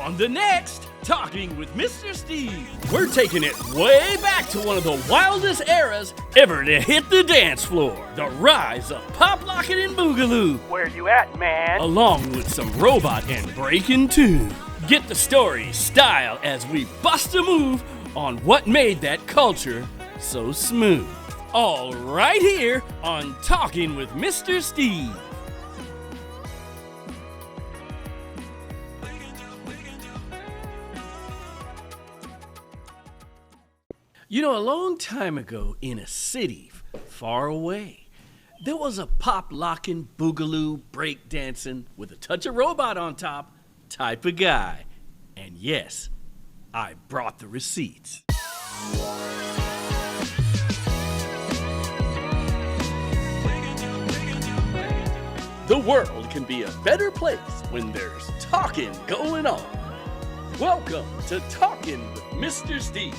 On the next Talking with Mr. Steve, we're taking it way back to one of the wildest eras ever to hit the dance floor. The rise of Pop Lockin' and Boogaloo. Where you at, man? Along with some robot and breaking too. Get the story, style as we bust a move on what made that culture so smooth. All right here on Talking with Mr. Steve. You know, a long time ago in a city far away, there was a pop-locking, boogaloo, break-dancing with a touch of robot on top type of guy. And yes, I brought the receipts. The world can be a better place when there's talking going on. Welcome to Talking with Mr. Steve.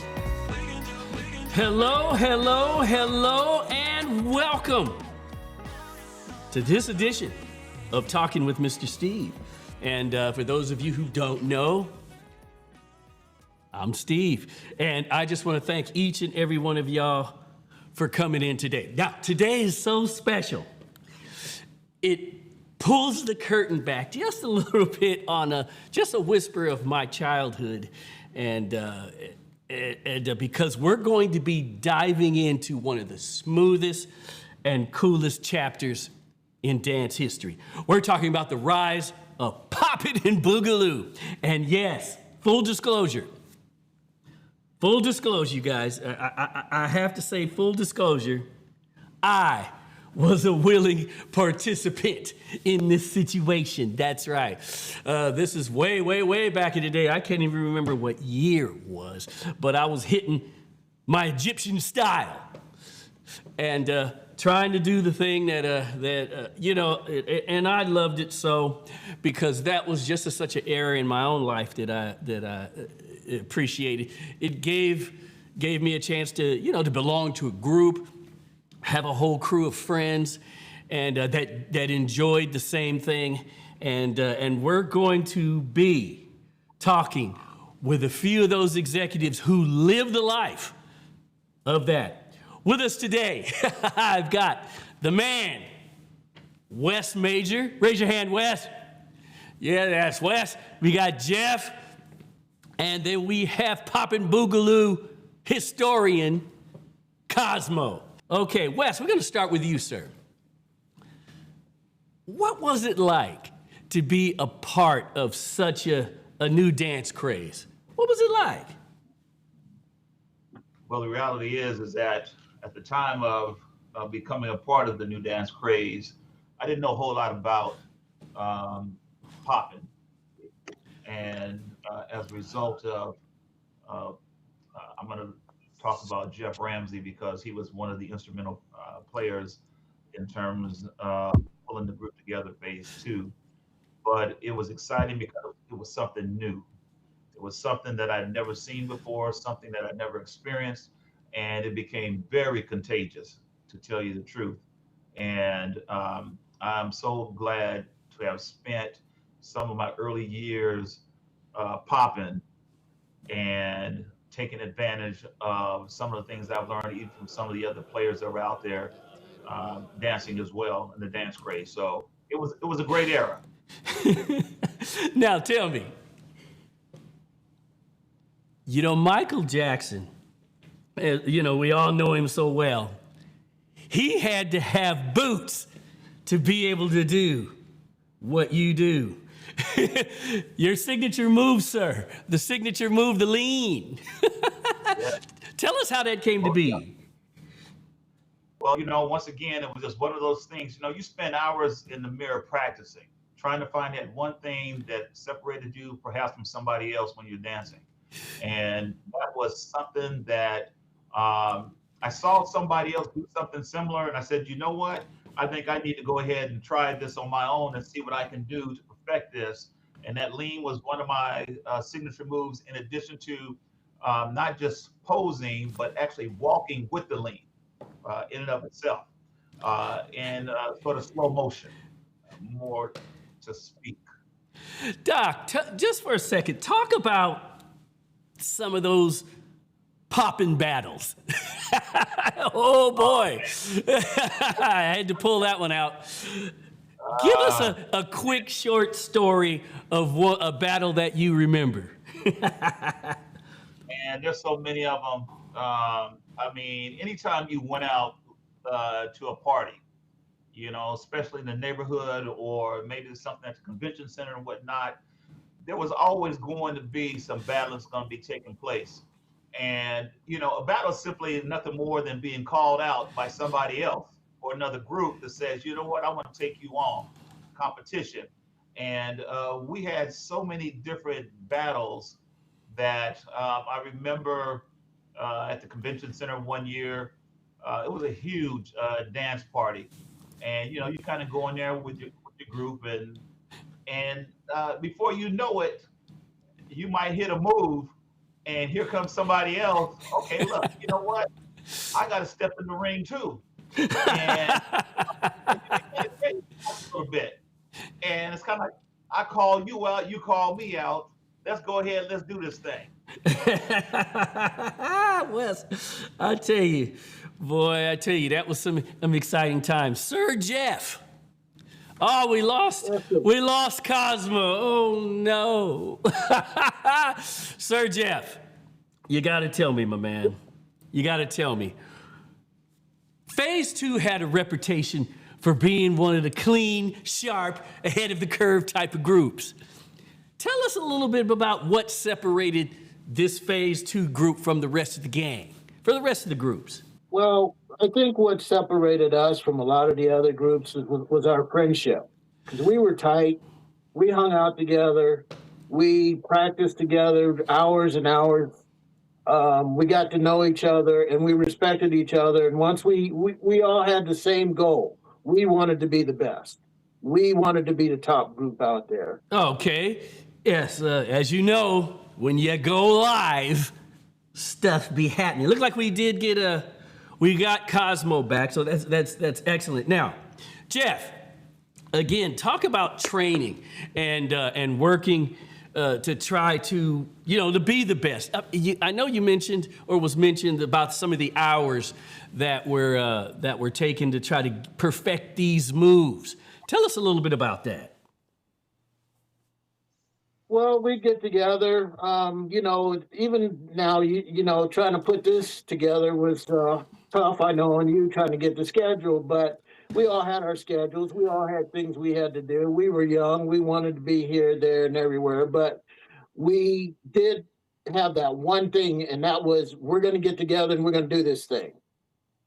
Hello, hello, hello, and welcome to this edition of Talking with Mr. Steve. And for those of you who don't know, I'm Steve. And I just want to thank each and every one of y'all for coming in today. Now, today is so special. It pulls the curtain back just a little bit on just a whisper of my childhood. And because we're going to be diving into one of the smoothest and coolest chapters in dance history. We're talking about the rise of Popin and Boogaloo. And yes, full disclosure, you guys, I have to say full disclosure, I was a willing participant in this situation. That's right. This is way, way, way back in the day. I can't even remember what year it was, but I was hitting my Egyptian style and trying to do the thing that and I loved it so because that was just such an era in my own life that I appreciated. It gave me a chance to belong to a group, have a whole crew of friends, and that enjoyed the same thing. And we're going to be talking with a few of those executives who lived the life of that. With us today, I've got the man, Wes Major. Raise your hand, Wes. Yeah, that's Wes. We got Jeff. And then we have Popin' Boogaloo historian, Cosmo. Okay, Wes, we're going to start with you, sir. What was it like to be a part of such a new dance craze? What was it like? Well, the reality is that at the time of becoming a part of the new dance craze, I didn't know a whole lot about Popin. And as a result of, I'm going to talk about Jeff Ramsey because he was one of the instrumental players in terms of pulling the group together phase 2. But it was exciting because it was something new. It was something that I'd never seen before, something that I'd never experienced, and it became very contagious, to tell you the truth. And I'm so glad to have spent some of my early years popping and taking advantage of some of the things I've learned even from some of the other players that were out there dancing as well in the dance craze. So it was a great era. Now tell me, Michael Jackson, we all know him so well. He had to have boots to be able to do what you do. Your signature move, sir. The signature move, the lean. Yeah. Tell us how that came to be. Yeah. Well, once again, it was just one of those things. You spend hours in the mirror practicing, trying to find that one thing that separated you perhaps from somebody else when you're dancing. And that was something that I saw somebody else do something similar, and I said, you know what? I think I need to go ahead and try this on my own and see what I can do to perfect this. And that lean was one of my signature moves, in addition to not just posing, but actually walking with the lean in and of itself in sort of slow motion, more to speak. Doc, just for a second, talk about some of those Popin battles. Oh boy, I had to pull that one out. Give us a quick, short story of a battle that you remember. And there's so many of them. I mean, anytime you went out to a party, especially in the neighborhood or maybe something at the convention center and whatnot, there was always going to be some battles going to be taking place. And, a battle is simply nothing more than being called out by somebody else or another group that says, you know what, I want to take you on competition. And we had so many different battles that I remember at the convention center one year, it was a huge dance party. And, you kind of go in there with your group and before you know it, you might hit a move and here comes somebody else. Okay, look, you know what? I got to step in the ring too. And a little bit. And it's kind of like, I call you out, you call me out. Let's go ahead, let's do this thing. Wes, I tell you, that was some exciting times. Sir Jeff. Oh, we lost Cosmo. Oh no. Sir Jeff, you gotta tell me, my man. You gotta tell me. Phase 2 had a reputation for being one of the clean, sharp, ahead of the curve type of groups. Tell us a little bit about what separated this Phase 2 group from the rest of the gang, for the rest of the groups. Well, I think what separated us from a lot of the other groups was our friendship. Because we were tight, we hung out together, we practiced together hours and hours. We got to know each other and we respected each other. And once we all had the same goal. We wanted to be the best. We wanted to be the top group out there. Okay. Yes, as you know, when you go live, stuff be happening. Look like we did we got Cosmo back, so that's excellent. Now, Jeff, again, talk about training and working to try to to be the best. I know you mentioned or was mentioned about some of the hours that were taken to try to perfect these moves. Tell us a little bit about that. Well, we get together, even now, trying to put this together was tough, I know, on you trying to get the schedule, but we all had our schedules. We all had things we had to do. We were young. We wanted to be here, there, and everywhere, but we did have that one thing, and that was we're going to get together and we're going to do this thing.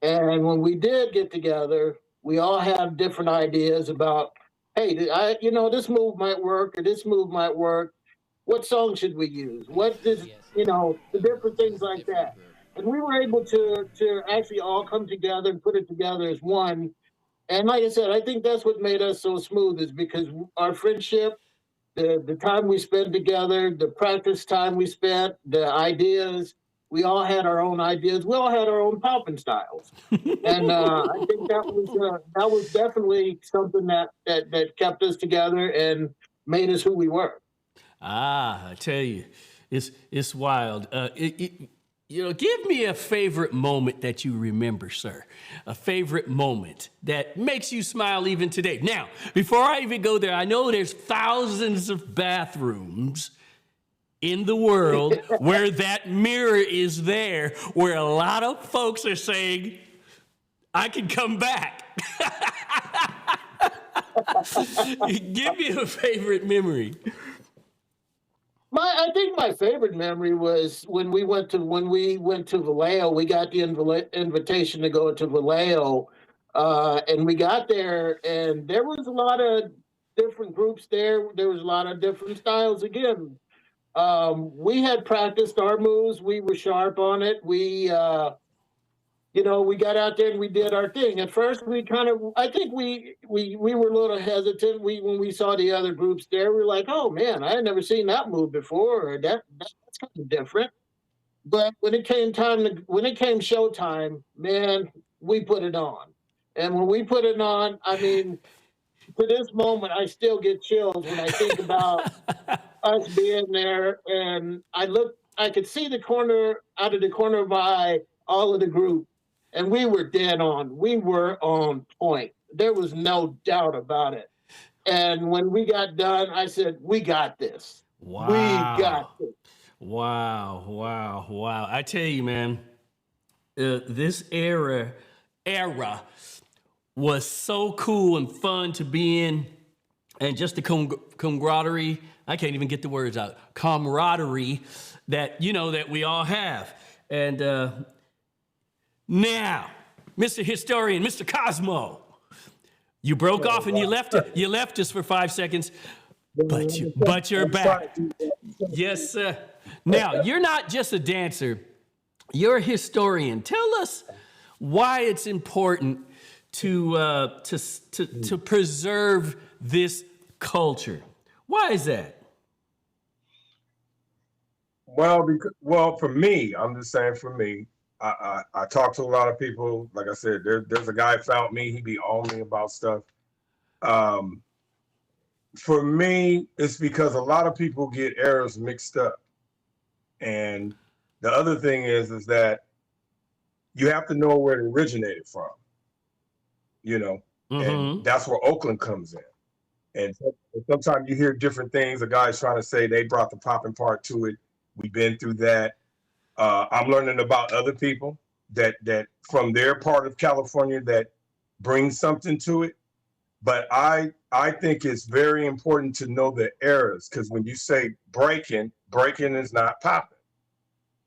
And when we did get together, we all had different ideas about, hey, this move might work or this move might work. What song should we use? What does, the different things like that. And we were able to actually all come together and put it together as one. And like I said, I think that's what made us so smooth is because our friendship, the time we spent together, the practice time we spent, the ideas, we all had our own ideas. We all had our own Popin styles. And I think that was definitely something that kept us together and made us who we were. I tell you, it's wild. Give me a favorite moment that you remember, sir. A favorite moment that makes you smile even today. Now, before I even go there, I know there's thousands of bathrooms in the world where that mirror is there, where a lot of folks are saying, I can come back. Give me a favorite memory. I think my favorite memory was when we went to Vallejo. We got the invitation to go to Vallejo, and we got there, and there was a lot of different groups there. There was a lot of different styles. Again, we had practiced our moves. We were sharp on it. We we got out there and we did our thing. At first, I think we were a little hesitant. When we saw the other groups there, we were like, oh man, I had never seen that move before, or that's kind of different. But when it came showtime, man, we put it on. And when we put it on, I mean, to this moment, I still get chills when I think about us being there. And I could see the corner, out of the corner of my eye, all of the group, and we were dead on. We were on point. There was no doubt about it. And when we got done, I said, "We got this. We got Wow. this." Wow. Wow. Wow. I tell you, man, this era was so cool and fun to be in. And just the camaraderie, I can't even get the words out, camaraderie that, that we all have. And now, Mr. Historian, Mr. Cosmo, you broke off and you left us for 5 seconds, but you're back. Yes, sir. Now, you're not just a dancer, you're a historian. Tell us why it's important to preserve this culture. Why is that? Well, for me, I'm just saying for me, I talk to a lot of people. Like I said, there's a guy found me. He be on me about stuff. For me, it's because a lot of people get eras mixed up. And the other thing is that you have to know where it originated from, and that's where Oakland comes in. And sometimes you hear different things. The guy's trying to say they brought the popping part to it. We've been through that. I'm learning about other people that from their part of California that bring something to it. But I think it's very important to know the eras, because when you say breaking is not popping.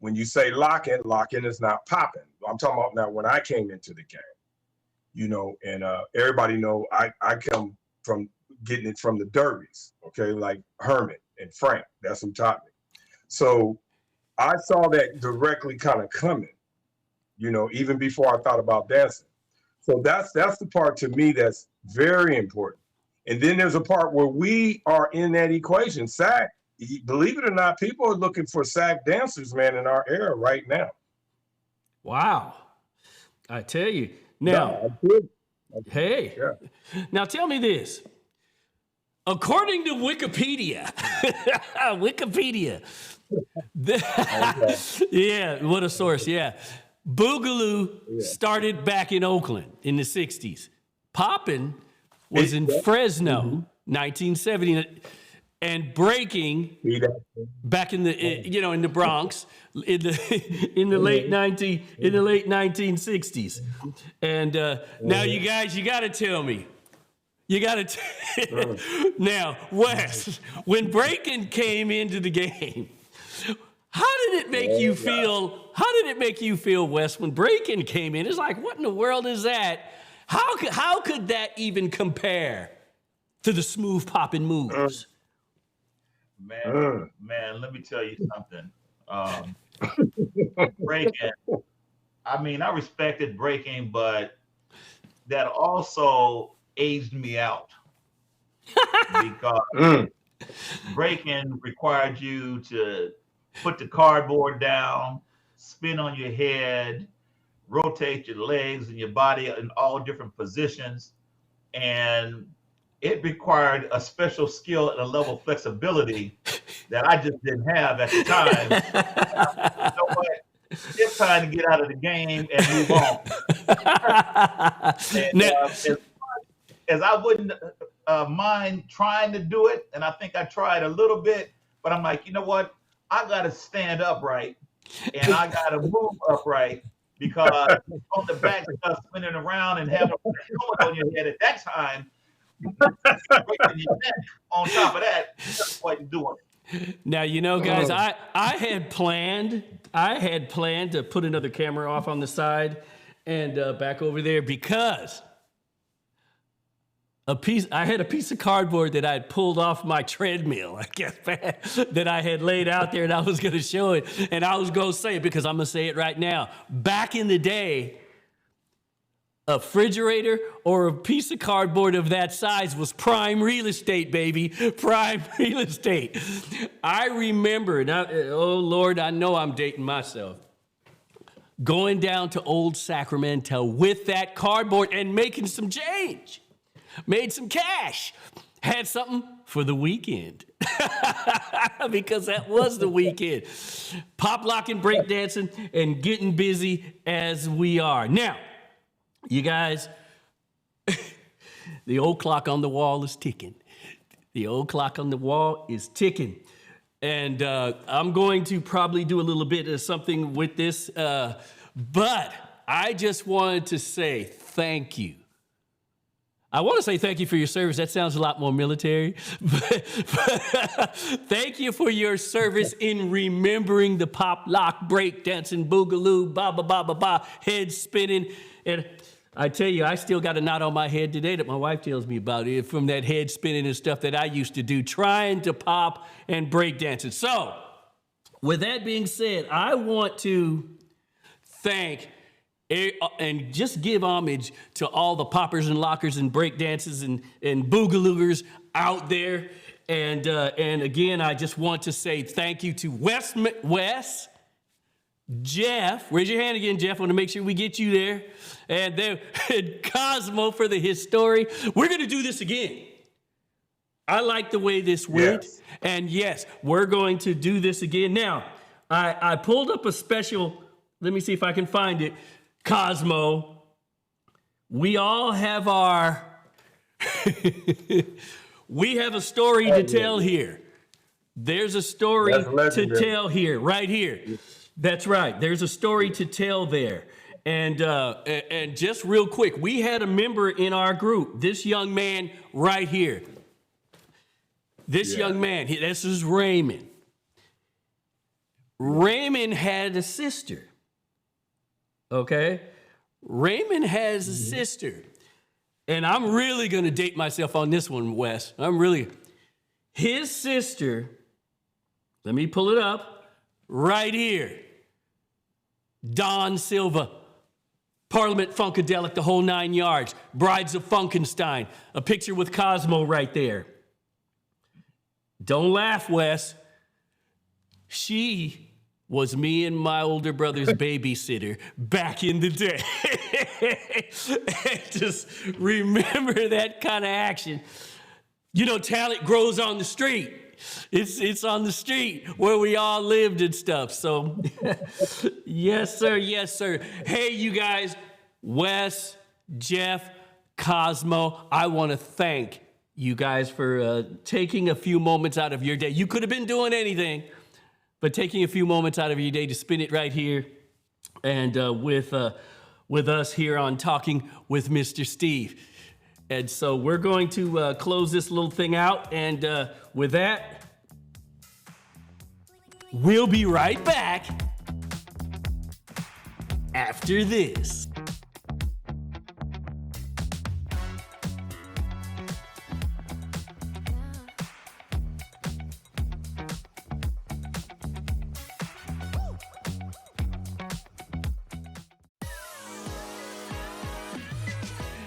When you say locking is not popping. I'm talking about now when I came into the game, and everybody know I come from getting it from the derbies, okay, like Herman and Frank. That's who taught me. So I saw that directly kind of coming, even before I thought about dancing. So that's the part to me that's very important. And then there's a part where we are in that equation. SAC, believe it or not, people are looking for SAC dancers, man, in our era right now. Wow. I tell you. Now, hey, yeah. Now tell me this. According to Wikipedia, yeah, what a source, yeah. Boogaloo started back in Oakland in the 60s. Popin was in Fresno, 1970, and breaking back in the in the Bronx in the late 1960s. And now you guys, you got to tell me. Now, Wes, when breaking came into the game, how did it make you feel? How did it make you feel, Wes, when breaking came in? It's like, what in the world is that? How could that even compare to the smooth popping moves? Man, let me tell you something. Breaking, I respected breaking, but that also aged me out because breaking required you to put the cardboard down, spin on your head, rotate your legs and your body in all different positions. And it required a special skill and a level of flexibility that I just didn't have at the time. You know what? It's time to get out of the game and move on. And, as I wouldn't mind trying to do it, and I think I tried a little bit, but I'm like, you know what? I got to stand upright and I got to move upright, because on the back stuff spinning around and having a helmet on your head at that time, breaking your neck on top of that, that's what you're doing. Now, guys, I had planned to put another camera off on the side and back over there, because I had a piece of cardboard that I had pulled off my treadmill, I guess, that I had laid out there, and I was going to show it, and I was going to say it because I'm going to say it right now. Back in the day, a refrigerator or a piece of cardboard of that size was prime real estate, baby. Prime real estate. I remember, now, oh Lord, I know I'm dating myself, going down to old Sacramento with that cardboard and making some change. made some cash, had something for the weekend. Because that was the weekend. Pop locking, break dancing, and getting busy as we are. Now, you guys, the old clock on the wall is ticking. The old clock on the wall is ticking. And I'm going to probably do a little bit of something with this, but I just wanted to say thank you. I want to say thank you for your service. That sounds a lot more military. But thank you for your service in remembering the pop, lock, break, dancing, boogaloo, ba ba ba ba ba, head spinning. And I tell you, I still got a knot on my head today that my wife tells me about it from that head spinning and stuff that I used to do trying to pop and break dancing. So with that being said, I want to thank and just give homage to all the poppers and lockers and break dances and boogalooers out there. And again, I just want to say thank you to Wes, Jeff. Raise your hand again, Jeff. I want to make sure we get you there. And then Cosmo for the history. We're going to do this again. I like the way this went. Yes. And yes, we're going to do this again. Now, I pulled up a special, let me see if I can find it. Cosmo, we all have our, we have a story to tell here. There's a story to tell here, right here. That's right. There's a story to tell there. And just real quick, we had a member in our group, this young man right here. This young man, this is Raymond. Raymond had a sister. Okay? Raymond has a sister. And I'm really going to date myself on this one, Wes. His sister, let me pull it up, right here. Don Silva, Parliament Funkadelic, the whole 9 yards. Brides of Funkenstein, a picture with Cosmo right there. Don't laugh, Wes. She was me and my older brother's babysitter back in the day. And just remember that kind of action. You know, talent grows on the street. It's on the street where we all lived and stuff. So, yes, sir. Yes, sir. Hey, you guys, Wes, Jeff, Cosmo, I want to thank you guys for taking a few moments out of your day. You could have been doing anything, but taking a few moments out of your day to spend it right here and with us here on Talking with Mr. Steve. And so we're going to close this little thing out. And with that, we'll be right back after this.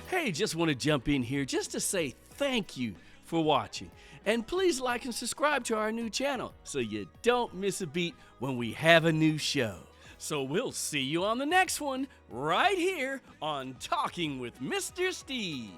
Hey, just want to jump in here just to say thank you for watching. And please like and subscribe to our new channel so you don't miss a beat when we have a new show. So we'll see you on the next one right here on Talking with Mr. Steve.